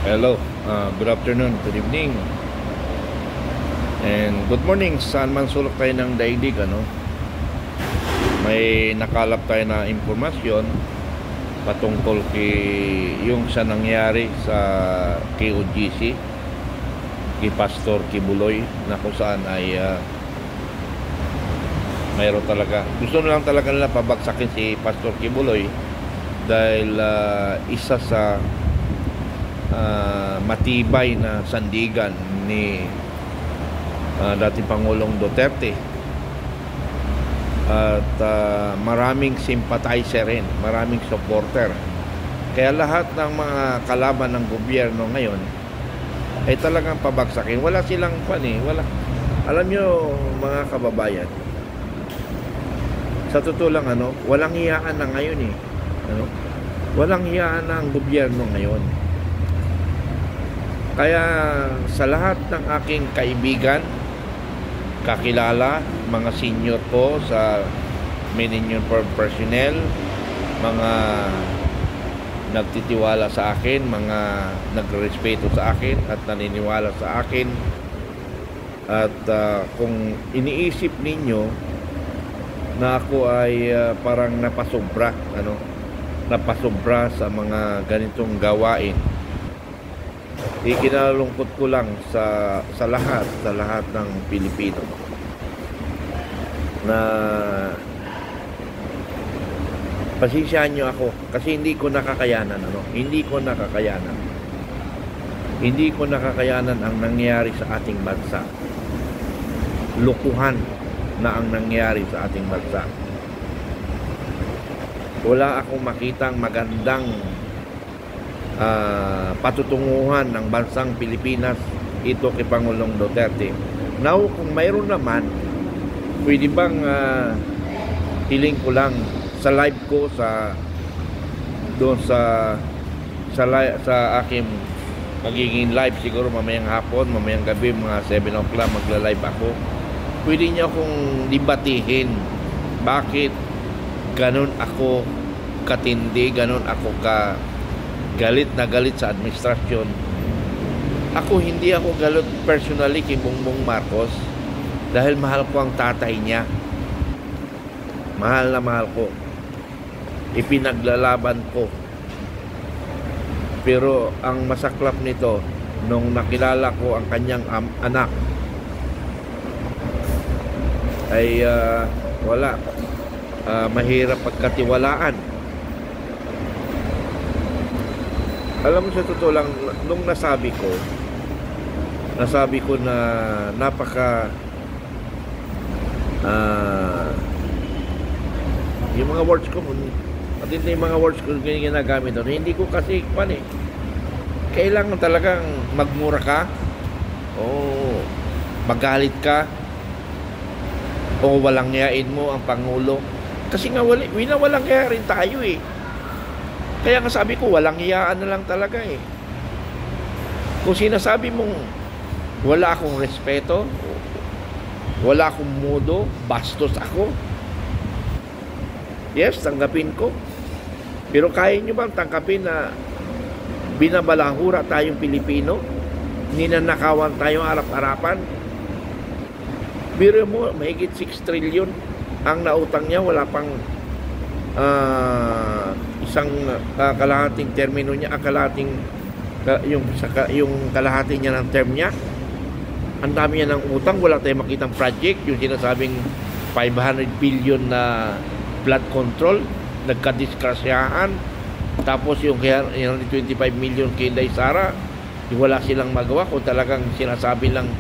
Hello, good afternoon, good evening, and good morning. Saan man sulok tayo ng daigdig, may nakalap tayo na impormasyon patungkol yung sa nangyari sa KOGC, kay Pastor Kibuloy, na kung saan ay mayroon talaga, gusto na lang talaga nila pabagsakin si Pastor Kibuloy dahil isa sa matibay na sandigan ni dating Pangulong Duterte, at maraming sympathizer rin, maraming supporter. Kaya lahat ng mga kalaban ng gobyerno ngayon ay talagang pabagsakin. Wala silang wala. Alam nyo mga kababayan, sa totoo lang walang hiyaan na ngayon walang hiyaan na ang gobyerno ngayon. Kaya sa lahat ng aking kaibigan, kakilala, mga senior ko sa Millennium Personnel, mga nagtitiwala sa akin, mga nagrespeto sa akin at naniniwala sa akin, at kung iniisip ninyo na ako ay parang napasobra sa mga ganitong gawain, ikinalungkot ko lang sa lahat ng Pilipino na pasensyahan nyo ako kasi hindi ko nakakayanan ang nangyari sa ating bansa. Lukuhan na ang nangyari sa ating bansa. Wala akong makitang magandang patutunguhan ng bansang Pilipinas ito kay Pangulong Duterte. Now, kung mayroon naman, pwede bang hiling ko lang sa live ko sa aking magiging live, siguro mamayang hapon, mamayang gabi, mga 7 o'clock magla-live ako. Pwede niyo akong debatihin bakit ganun ako katindi, ganun ako galit na galit sa administrasyon. Hindi ako galit personally kay Bongbong Marcos dahil mahal ko ang tatay niya. Mahal na mahal ko. Ipinaglalaban ko. Pero ang masaklap nito, nung nakilala ko ang kanyang anak, ay wala. Mahirap pagkatiwalaan. Alam mo, sa totoo lang, nung nasabi ko na napaka yung mga words ko, matindi yung mga words ko ginagamit doon, hindi ko kasi kailangan talagang magmura ka o magalit ka o walang yain mo ang Pangulo, kasi nga walang kaya rin tayo Kaya nga sabi ko, walang hiyaan na lang talaga Kung sinasabi mong wala akong respeto, wala akong modo, bastos ako, yes, tanggapin ko. Pero kaya nyo bang tanggapin na binabalahura tayong Pilipino? Ninanakawan tayong harap-harapan? Biro mo, mahigit 6 trillion ang nautang niya, wala pang isang kalahating termino niya, yung kalahati niya ng term niya. Ang dami niya ng utang, wala tayong makitang project. Yung sinasabing 500 billion na flood control, nagkadiskrasyahan. Tapos yung 25 million kay Inday Sara, wala silang magawa. Kung talagang sinasabi lang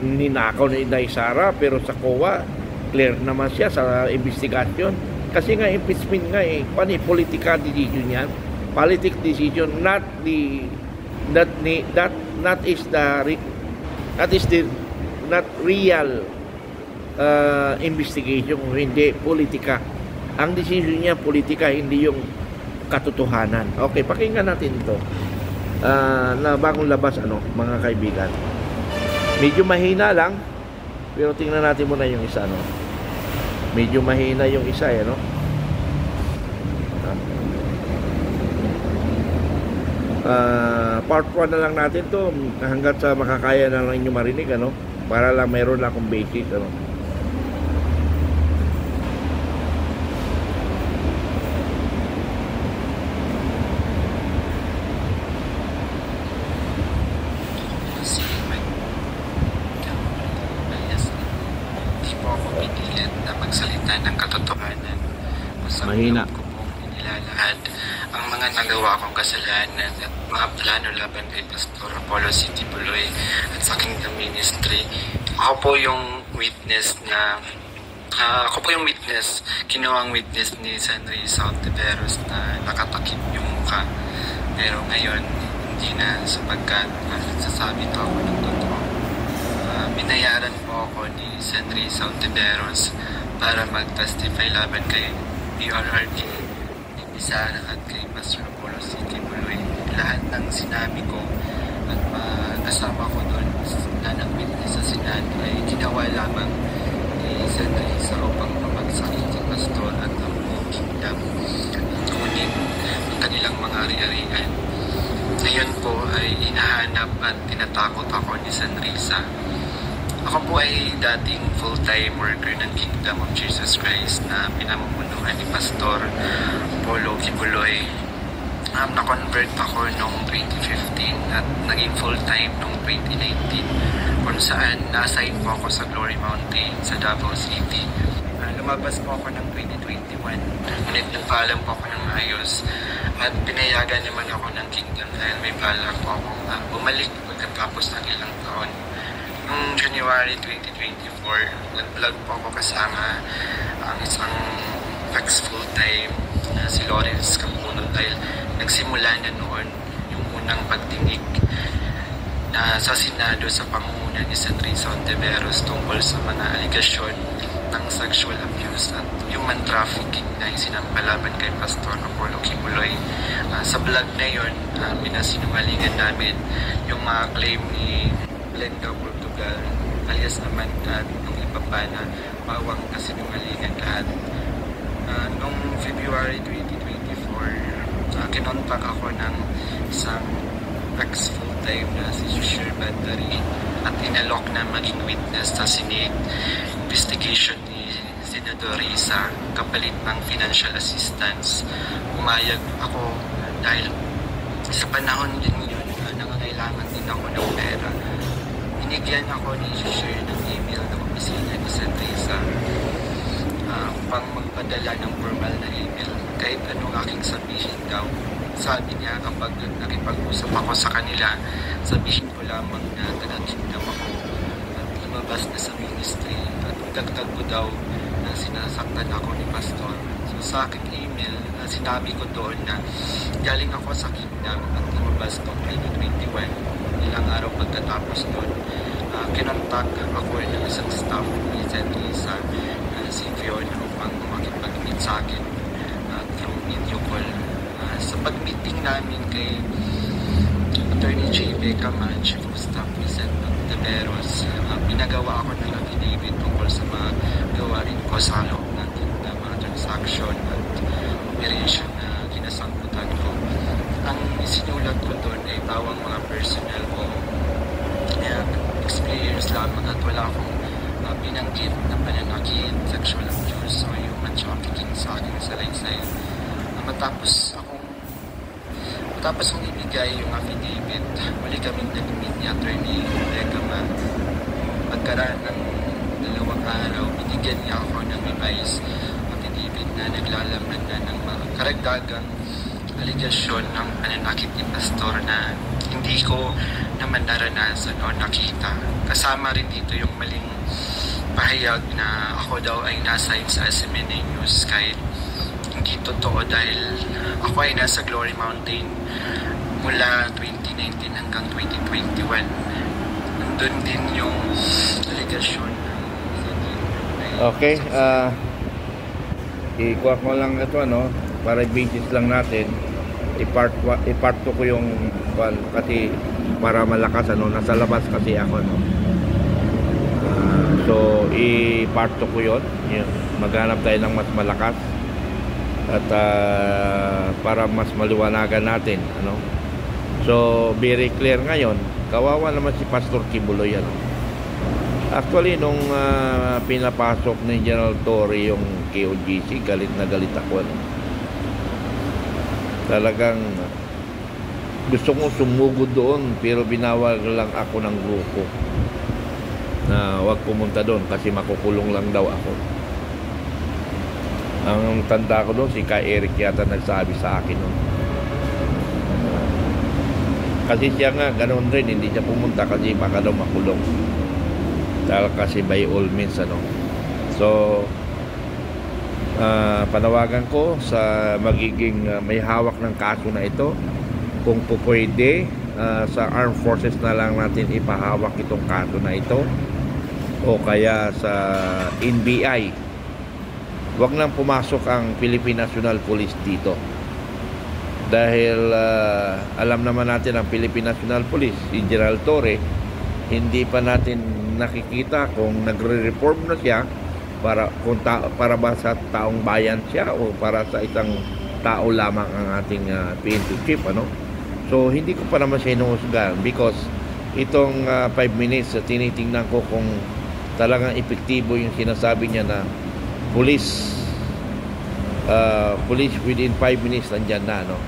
ninakaw ni Inday Sara, pero sa COA clear naman siya sa investigasyon. Kasi nga impeachment nga political decision yan. Politic decision, not real investigation, hindi politika. Ang decision niya politika, hindi yung katotohanan. Okay, pakinggan natin ito. Na bagong labas mga kaibigan. Medyo mahina lang, pero tingnan natin muna yung isa medyo mahina yung isa part 1 na lang natin to hanggat sa makakaya na lang inyo marinig, ano, para lang mayroon lang akong basis, ano. Hindi po ako pinilit na magsalita ng katotohanan. Mahina. Ko pong inilalahad ang mga nagawa kong kasalanan at mga plano laban kay Pastor Apollo C. Tibuloy at sa Kingdom Ministry. Ako po yung witness, kinuwang witness ni Sanry Salteveros na nakatakip yung mukha. Pero ngayon, hindi na, sapagkat nagsasabi to ako ng totoo. Binayaran po ako ni Sanry Salteveros para mag-testify laban kay PRRD, ni Bisara at kay Pastor Apollo C. Tibuloy. Lahat ng sinabi ko at kasama ko doon na nag-witness sa Senado ay ginawa lamang ni Sanry sa upang mapagsakin si Pastor at ang buong kingdom. Ngunit ang kanilang mga ari-arian. Ngayon po ay hinahanap at tinatakot ako ni Sanrisa. Ako po ay dating full-time worker ng Kingdom of Jesus Christ na pinamumunuan ni Pastor Apollo Tibuloy. Na-convert ako noong 2015 at naging full-time noong 2019 kung saan na-assign po ako sa Glory Mountain sa Davao City. Lumabas po ako ng 2021, ngunit nagpaalam po ako ng ayos at pinayagan naman ako ng Kingdom dahil may balak po akong bumalik pagkatapos ng ilang taon. Noong January 2024, nag-vlog po ako kasama ang isang ex-full-time na si Lawrence Campuno dahil nagsimula na noon yung unang pagdinig na sa Senado sa pangunguna ni Sanry Salteveros tungkol sa mga aligasyon ng sexual abuse at human trafficking na isinampalaban kay Pastor Apollo Tibuloy. Sa vlog na yun, pinasinungalingan namin yung mga claim ni Glenda Portugal alias Amanda at yung iba pa na bawang kasinungalingan lahat. Noong February 2024, kinontak ako ng isang ex-full-time na si Joshua Bandari at inalok na maging witness sa Senate investigation ni Senador Risa kapalit ng financial assistance. Umayag ako dahil sa panahon din yun, nangangailangan din ako ng pera. Binigyan ako ni Joshua ng email ng opisina ni Sanrisa upang magpadala ng formal na email kahit anong aking sabihin daw. Sabi niya kapag nakipag-usap ako sa kanila, sabihin ko lamang na taga-kingdom ako at lumabas na sa ministry at dagdag ko daw na sinasaktan ako ni Pastor. So sa aking email, sinabi ko doon na galing ako sa kingdom at lumabas noong 2021. Ilang araw pagkatapos doon, kinontak ako ng isang staff ni Sanrisa si Fiona upang makipag-meet sa akin through video call. Sa pag-meeting namin kay Attorney J. Beckham, Chief of Staff ni Sen. Salteveros, pinagawa ako ng affidavit tungkol sa mga gawain ko sa loob natin na mga transaction at operation na kinasangkutan ko. Ang isinulat ko doon ay bawang mga personal ko experience lamang at wala akong binanggit na pananakit, sexual abuse o human trafficking sa aking salaysay. Matapos kong ibigay yung affidavit, muli kaming nag-meet ni Attorney Beckham. Pagkaraan ng 2 araw, binigyan niya ako ng revised affidavit na naglalaman na ng mga karagdagang aligasyon ng pananakit ni Pastor na hindi ko naman naranasan o nakita. Kasama rin dito yung maling pahayag na ako daw ay nasa sa SMNA News kahit hindi totoo dahil ako ay nasa Glory Mountain mula 2019 hanggang 2021. Nandun din yung aligasyon. Okay, ikuha ko lang ito, ano, para i-basis lang natin. I-part 2 ko yung kasi para malakas, ano, nasa labas kasi ako, no. So i-part 2 ko yun. Maghanap tayo ng mas malakas at para mas maliwanagan natin, ano. So, very clear ngayon, kawawa naman si Pastor Kibuloy, ano. Actually, nung pinapasok ni General Torre yung KOGC, galit na galit ako, ano. Talagang gusto kong sumugod doon, pero binawal lang ako ng grupo na wag pumunta doon kasi makukulong lang daw ako. Ang tanda ko doon, si Ka Eric yata nagsabi sa akin noon. Kasi siya nga, ganoon rin, hindi siya pumunta kasi baka daw makulong. Dahil kasi by all means, ano. So, panawagan ko sa magiging may hawak ng kaso na ito, kung po pwede, sa armed forces na lang natin ipahawak itong kaso na ito, o kaya sa NBI. Huwag nang pumasok ang Philippine National Police dito. Dahil alam naman natin ang Philippine National Police, si General Torre, hindi pa natin nakikita kung nagre-reform na siya para ba sa taong bayan siya o para sa isang tao lamang ang ating PNP chief, ano? So hindi ko pa naman siya inuhusgahan because itong 5 minutes tinitingnan ko kung talagang epektibo yung sinasabi niya na police within 5 minutes nandyan na, no?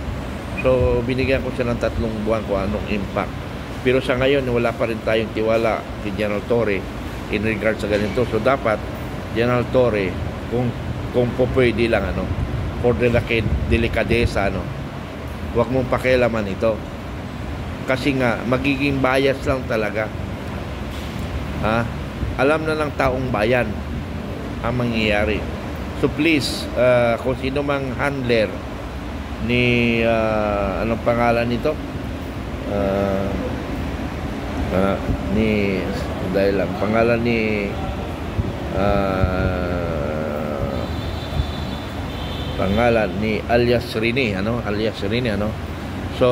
So binigyan ko siya ng 3 buwan kung anong impact, pero sa ngayon wala pa rin tayong tiwala kay General Torre in regard sa ganito. So dapat General Torre, kung po pwede lang, ano, for delikadesa, ano, huwag mong pakialaman ito kasi nga magiging bias lang talaga, alam na ng taong bayan ang mangyayari. So please, kung sino mang handler ni anong pangalan nito, dahil lang pangalan ni alias Rini, ano. So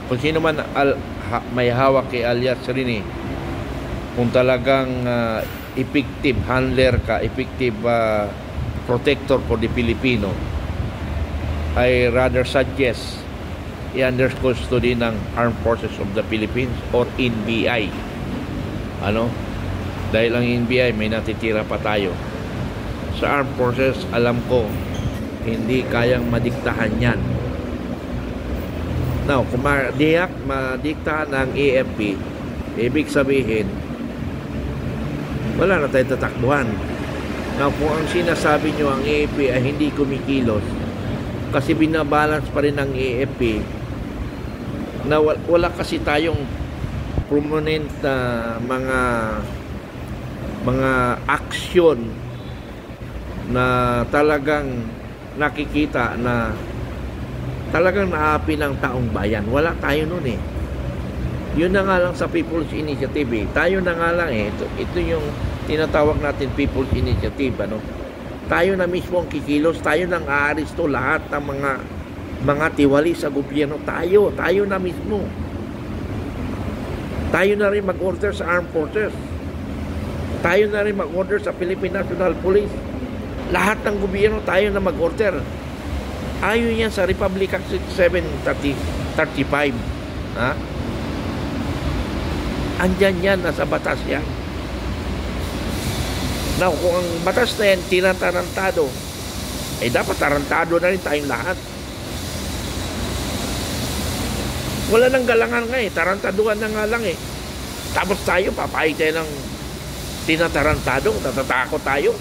kung sino man may hawak kay alias Rini, kung talagang effective handler ka, effective protector for the Filipino, I rather suggest i-under custody ng Armed Forces of the Philippines or NBI, ano, dahil ang NBI may natitira pa tayo. Sa Armed Forces, alam ko hindi kayang madiktahan yan. Now, kung madiktahan ng AFP, ibig sabihin wala na tayong tatakbuhan. Now, kung ang sinasabi nyo ang AFP ay hindi kumikilos kasi binabalance pa rin ng AFP na wala kasi tayong prominent na mga aksyon na talagang nakikita na talagang naapi ng taong bayan. Wala tayo nun eh. Yun na nga lang sa People's Initiative eh. Tayo na nga lang eh. Ito yung tinatawag natin People's Initiative, ano. Tayo na mismo ang kikilos, tayo nang aaresto lahat ng mga tiwali sa gobyerno. Tayo na mismo. Tayo na rin mag-order sa Armed Forces. Tayo na rin mag-order sa Philippine National Police. Lahat ng gobyerno tayo na mag-order. Ayon yan sa Republic Act 735. Ha? Andyan yan, nasa batas yan. Now, kung ang batas na yan tinatarantado, dapat tarantado na rin tayong lahat. Wala nang galangan nga eh, tarantaduhan na nga lang eh. Tapos tayo, papayag tayo ng tinatarantado, natatakot tayo.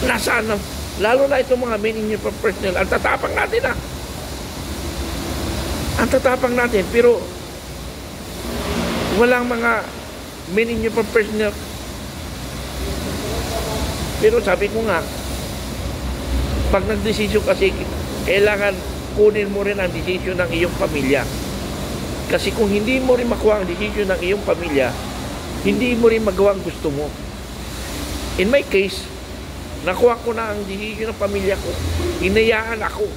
Nasaan na, lalo na itong mga men in uniform personnel, ang tatapang natin ah. Ang tatapang natin, pero walang mga men in uniform personnel. Pero sabi ko nga, pag nagdesisyon kasi, kailangan kunin mo rin ang desisyon ng iyong pamilya. Kasi kung hindi mo rin makuha ang desisyon ng iyong pamilya, hindi mo rin magawa ang gusto mo. In my case, nakuha ko na ang desisyon ng pamilya ko. Hinayaan ako.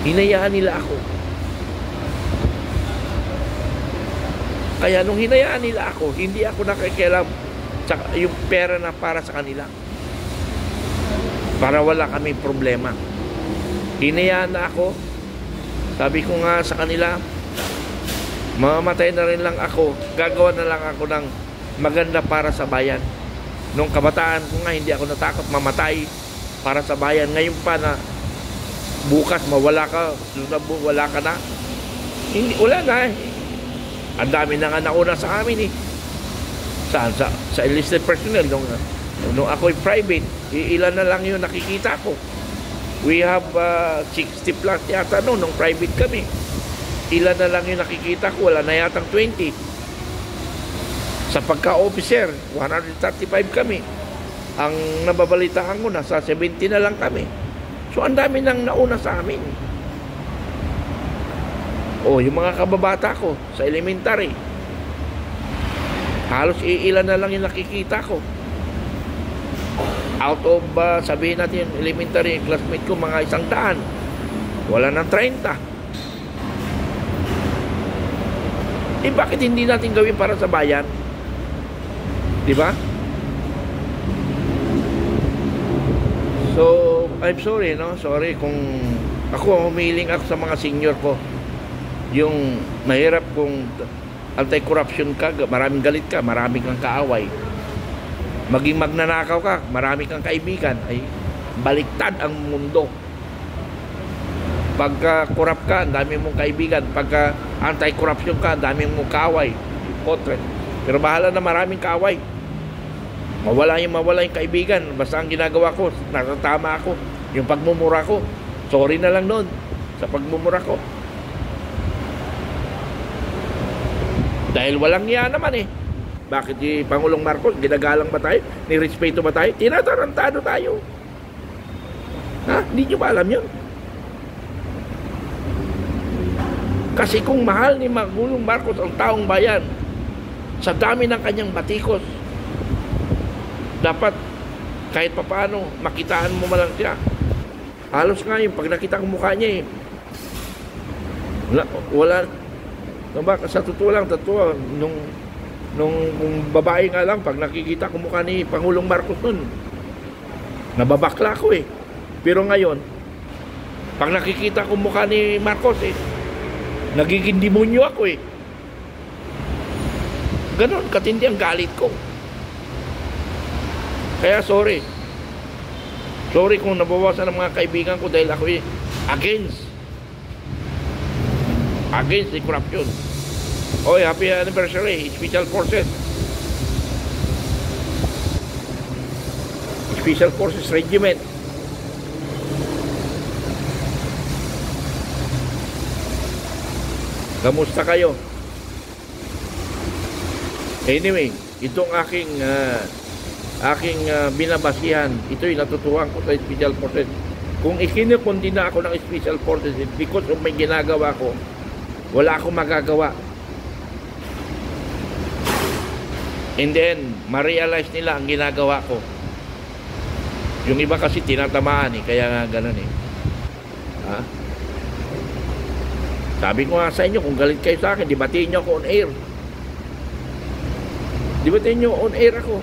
Hinayaan nila ako. Kaya nung hinayaan nila ako, hindi ako nakikialam sa yung pera na para sa kanila. Para wala kaming problema. Hinayaan na ako. Sabi ko nga sa kanila, mamamatay na rin lang ako. Gagawa na lang ako ng maganda para sa bayan. Nung kabataan ko nga, hindi ako natakot mamatay para sa bayan. Ngayon pa na bukas mawala ka, wala ka na. Hindi, wala na eh. Ang dami na nga nauna sa amin eh. Saan? Sa enlisted personnel. Nung ako'y private, ilan na lang yung nakikita ko. We have 60 plus yata nung private kami. Ilan na lang yung nakikita ko, wala na yatang 20. Sa pagka-officer, 135 kami. Ang nababalitaan ko, nasa 70 na lang kami. So, ang dami nang nauna sa amin. Yung mga kababata ko sa elementary, halos ilan na lang yung nakikita ko. Out of, sabihin natin, elementary classmate ko, mga 100. Wala nang 30. Bakit hindi natin gawin para sa bayan? Di ba? So, I'm sorry, no? Sorry kung ako, humiling ako sa mga senior ko. Yung mahirap kung anti-corruption ka, maraming galit ka, maraming kang kaaway. Maging magnanakaw ka, marami kang kaibigan, ay baliktad ang mundo. Pagka corrupt ka, ang dami mong kaibigan. Pagka anti-corruption ka, ang dami mong kaaway. Pero bahala na maraming kaaway. Mawala yung kaibigan. Basta ang ginagawa ko, nasa tama ako. Yung pagmumura ko, sorry na lang nun sa pagmumura ko. Dahil walang niya naman eh. Bakit si Pangulong Marcos, ginagalang ba tayo? Nirespeto ba tayo? Tinatarantado tayo. Ha? Hindi nyo ba alam yun? Kasi kung mahal ni Pangulong Marcos ang taong bayan, sa dami ng kanyang batikos, dapat kahit papaano makitaan mo malang siya. Halos nga yung pag nakita ko mukha niya eh, wala sa totoo lang, nung babae nga lang, pag nakikita ko mukha ni Pangulong Marcos nun, nababakla ko eh. Pero ngayon, pag nakikita ko mukha ni Marcos eh, nagiging demonyo ako eh. Ganon, katindi ang galit ko. Kaya sorry. Sorry kung nabawasan ng mga kaibigan ko dahil ako eh, against the corruption. Happy anniversary, Special Forces. Special Forces Regiment. Kamusta kayo? Anyway, itong aking binabasihan, ito'y natutuhan ko sa Special Forces. Kung ikinukundina ako ng Special Forces because of may ginagawa ko, wala akong magagawa. And then, ma-realize nila ang ginagawa ko. Yung iba kasi tinatamaan eh, kaya nga ganun eh. Ha? Sabi ko nga sa inyo, kung galit kayo sa akin, dibatiin nyo ako on air. Dibatiin nyo on air ako.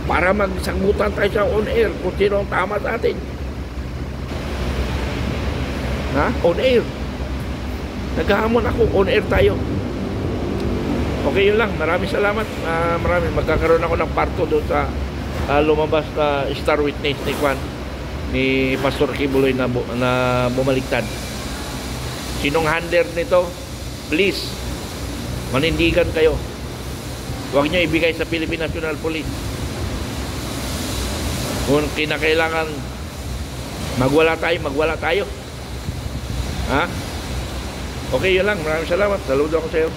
Para magsagutan tayo sa on air kung sino ang tama sa atin. Ha? On air. Naghahamon ako, on air tayo. Okay, yun lang. Maraming salamat. Magkakaroon ako ng parto doon sa lumabas na Star Witness ni Juan, ni Pastor Kibuloy na bumaliktad. Sinong handler nito? Please, manindigan kayo. Huwag nyo ibigay sa Philippine National Police. Kung kinakailangan magwala tayo. Ha? Okay, yun lang. Maraming salamat. Saludo ako sa iyo.